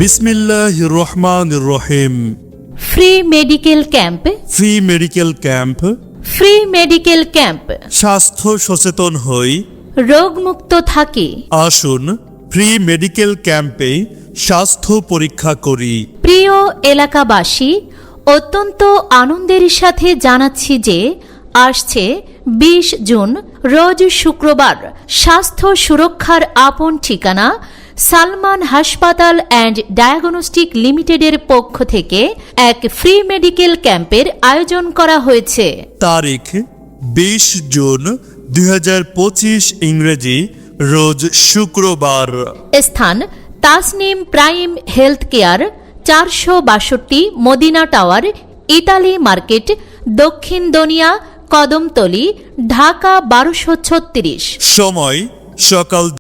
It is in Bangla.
বিসমিল্লাহির রহমানির রহিম। Free medical camp. Free medical camp. Free medical camp. স্বাস্থ্য সচেতন হই, রোগমুক্ত থাকি। আসুন ফ্রি মেডিকেল ক্যাম্পে স্বাস্থ্য পরীক্ষা করি। প্রিয় এলাকাবাসী, অত্যন্ত আনন্দের সাথে জানাচ্ছি যে আসছে 20 জুন রোজ শুক্রবার স্বাস্থ্য সুরক্ষার আপন ঠিকানা সালমান হাসপাতাল অ্যান্ড ডায়াগনস্টিক লিমিটেডের পক্ষ থেকে এক ফ্রি মেডিকেল ক্যাম্পের আয়োজন করা হয়েছে। তারিখ 20 জুন 2025 ইংরেজি রোজ শুক্রবার। স্থান Tasnim prime health care, 462 Madina tower, Italy market, দক্ষিণ দনিয়া, কদমতলী, ঢাকা 1236। সময় সকাল